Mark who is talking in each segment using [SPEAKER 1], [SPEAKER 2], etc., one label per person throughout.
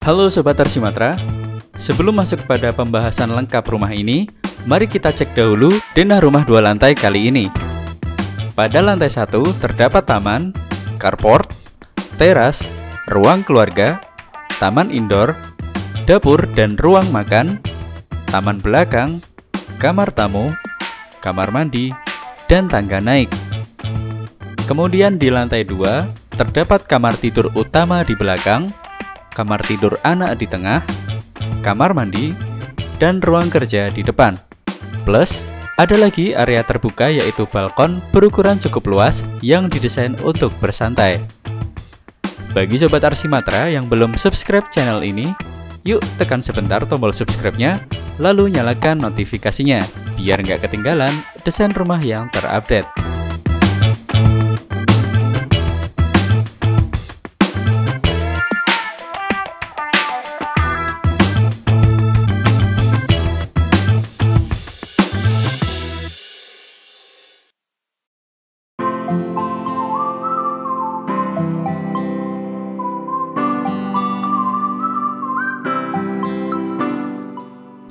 [SPEAKER 1] Halo Sobat Ars Sumatera, sebelum masuk pada pembahasan lengkap rumah ini, mari kita cek dahulu denah rumah 2 lantai kali ini. Pada lantai 1 terdapat taman, carport, teras, ruang keluarga, taman indoor, dapur dan ruang makan, taman belakang, kamar tamu, kamar mandi, dan tangga naik. Kemudian di lantai 2 terdapat kamar tidur utama di belakang, kamar tidur anak di tengah, kamar mandi, dan ruang kerja di depan. Plus, ada lagi area terbuka yaitu balkon berukuran cukup luas yang didesain untuk bersantai. Bagi Sobat Ars Sumatera yang belum subscribe channel ini, yuk tekan sebentar tombol subscribe-nya, lalu nyalakan notifikasinya, biar nggak ketinggalan desain rumah yang terupdate.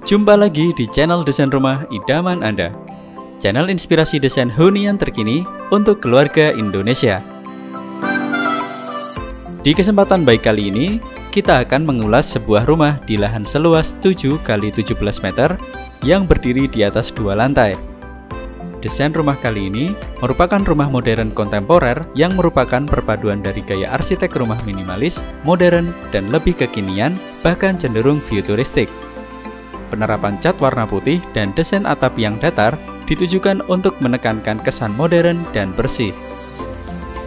[SPEAKER 1] Jumpa lagi di channel desain rumah idaman Anda, channel inspirasi desain hunian terkini untuk keluarga Indonesia. Di kesempatan baik kali ini, kita akan mengulas sebuah rumah di lahan seluas 7 x 17 meter yang berdiri di atas 2 lantai. Desain rumah kali ini merupakan rumah modern kontemporer yang merupakan perpaduan dari gaya arsitek rumah minimalis, modern, dan lebih kekinian, bahkan cenderung futuristik. Penerapan cat warna putih dan desain atap yang datar ditujukan untuk menekankan kesan modern dan bersih.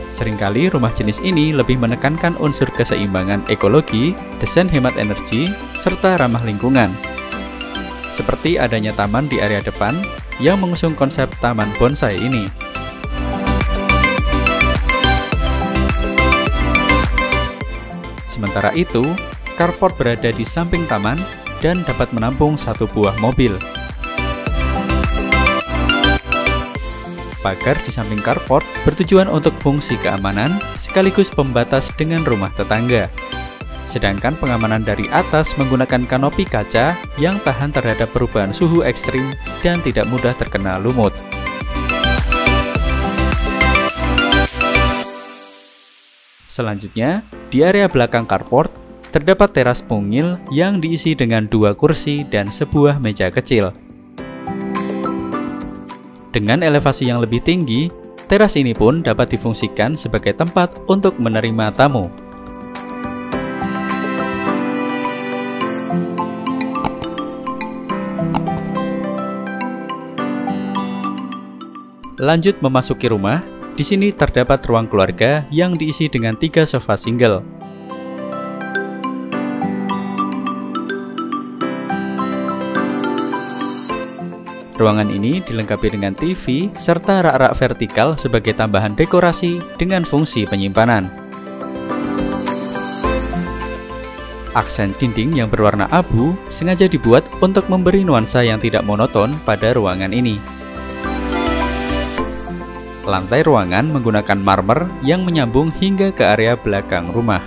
[SPEAKER 1] Seringkali rumah jenis ini lebih menekankan unsur keseimbangan ekologi, desain hemat energi, serta ramah lingkungan. Seperti adanya taman di area depan yang mengusung konsep taman bonsai ini. Sementara itu, carport berada di samping taman dan dapat menampung 1 buah mobil. Pagar di samping carport bertujuan untuk fungsi keamanan sekaligus pembatas dengan rumah tetangga. Sedangkan pengamanan dari atas menggunakan kanopi kaca yang tahan terhadap perubahan suhu ekstrim dan tidak mudah terkena lumut. Selanjutnya, di area belakang carport terdapat teras mungil yang diisi dengan 2 kursi dan sebuah meja kecil. Dengan elevasi yang lebih tinggi, teras ini pun dapat difungsikan sebagai tempat untuk menerima tamu. Lanjut memasuki rumah, di sini terdapat ruang keluarga yang diisi dengan 3 sofa single. Ruangan ini dilengkapi dengan TV serta rak-rak vertikal sebagai tambahan dekorasi dengan fungsi penyimpanan. Aksen dinding yang berwarna abu sengaja dibuat untuk memberi nuansa yang tidak monoton pada ruangan ini. Lantai ruangan menggunakan marmer yang menyambung hingga ke area belakang rumah.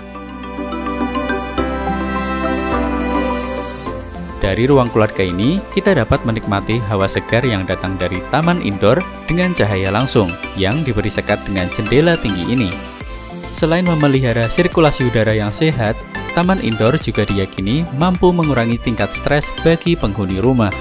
[SPEAKER 1] Dari ruang keluarga ini, kita dapat menikmati hawa segar yang datang dari taman indoor dengan cahaya langsung yang diberi sekat dengan jendela tinggi ini. Selain memelihara sirkulasi udara yang sehat, taman indoor juga diyakini mampu mengurangi tingkat stres bagi penghuni rumah.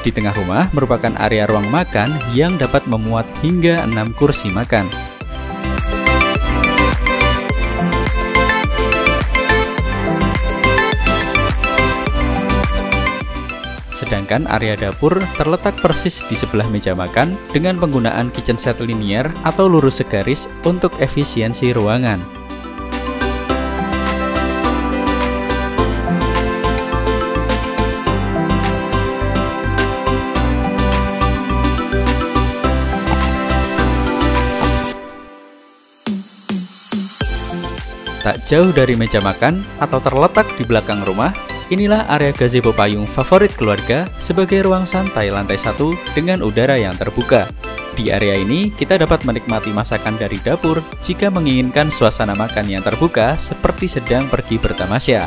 [SPEAKER 1] Di tengah rumah merupakan area ruang makan yang dapat memuat hingga 6 kursi makan. Sedangkan area dapur terletak persis di sebelah meja makan dengan penggunaan kitchen set linier atau lurus segaris untuk efisiensi ruangan. Tak jauh dari meja makan atau terletak di belakang rumah, Inilah area gazebo payung favorit keluarga sebagai ruang santai lantai 1 dengan udara yang terbuka. Di area ini, kita dapat menikmati masakan dari dapur jika menginginkan suasana makan yang terbuka seperti sedang pergi bertamasya.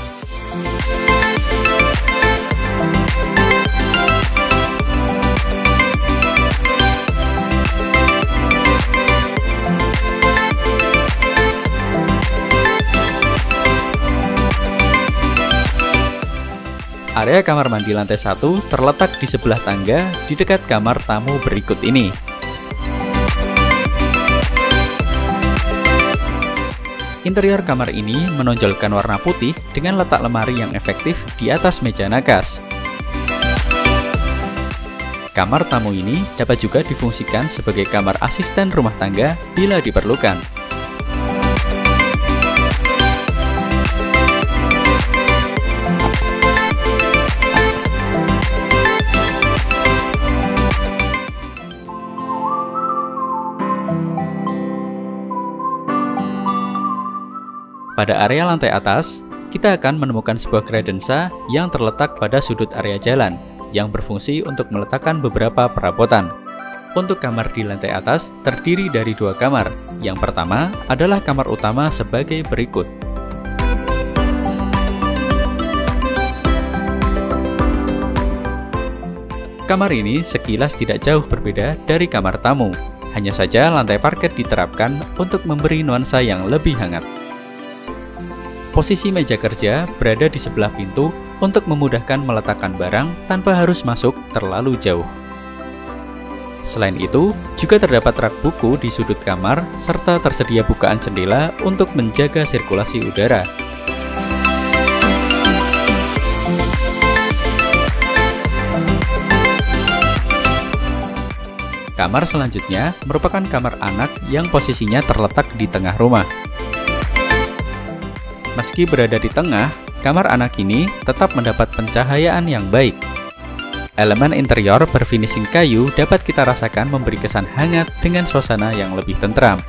[SPEAKER 1] Area kamar mandi lantai 1 terletak di sebelah tangga di dekat kamar tamu berikut ini. Interior kamar ini menonjolkan warna putih dengan letak lemari yang efektif di atas meja nakas. Kamar tamu ini dapat juga difungsikan sebagai kamar asisten rumah tangga bila diperlukan. Pada area lantai atas, kita akan menemukan sebuah kredensa yang terletak pada sudut area jalan, yang berfungsi untuk meletakkan beberapa perabotan. Untuk kamar di lantai atas terdiri dari 2 kamar. Yang pertama adalah kamar utama sebagai berikut. Kamar ini sekilas tidak jauh berbeda dari kamar tamu. Hanya saja lantai parket diterapkan untuk memberi nuansa yang lebih hangat. Posisi meja kerja berada di sebelah pintu untuk memudahkan meletakkan barang tanpa harus masuk terlalu jauh. Selain itu, juga terdapat rak buku di sudut kamar serta tersedia bukaan jendela untuk menjaga sirkulasi udara. Kamar selanjutnya merupakan kamar anak yang posisinya terletak di tengah rumah. Meski berada di tengah, kamar anak ini tetap mendapat pencahayaan yang baik. Elemen interior berfinishing kayu dapat kita rasakan memberi kesan hangat dengan suasana yang lebih tentram.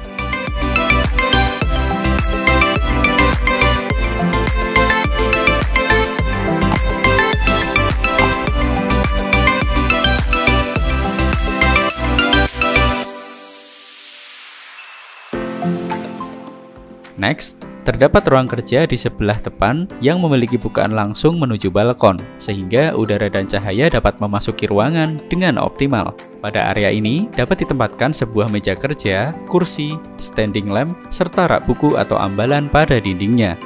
[SPEAKER 1] Next, terdapat ruang kerja di sebelah depan yang memiliki bukaan langsung menuju balkon, sehingga udara dan cahaya dapat memasuki ruangan dengan optimal. Pada area ini dapat ditempatkan sebuah meja kerja, kursi, standing lamp, serta rak buku atau ambalan pada dindingnya.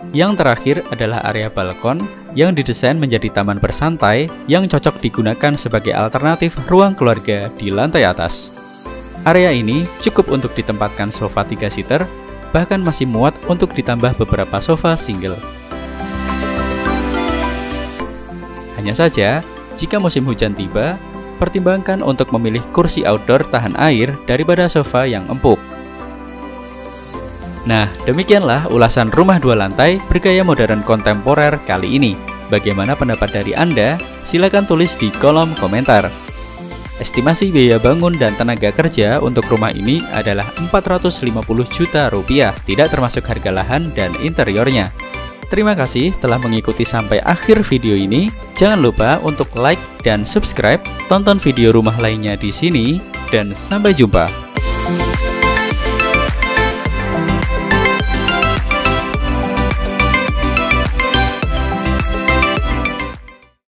[SPEAKER 1] Yang terakhir adalah area balkon yang didesain menjadi taman bersantai yang cocok digunakan sebagai alternatif ruang keluarga di lantai atas. Area ini cukup untuk ditempatkan sofa 3-seater, bahkan masih muat untuk ditambah beberapa sofa single. Hanya saja, jika musim hujan tiba, pertimbangkan untuk memilih kursi outdoor tahan air daripada sofa yang empuk. Nah, demikianlah ulasan rumah 2 lantai bergaya modern kontemporer kali ini. Bagaimana pendapat dari Anda? Silakan tulis di kolom komentar. Estimasi biaya bangun dan tenaga kerja untuk rumah ini adalah 450 juta rupiah, tidak termasuk harga lahan dan interiornya. Terima kasih telah mengikuti sampai akhir video ini. Jangan lupa untuk like dan subscribe, tonton video rumah lainnya di sini, dan sampai jumpa.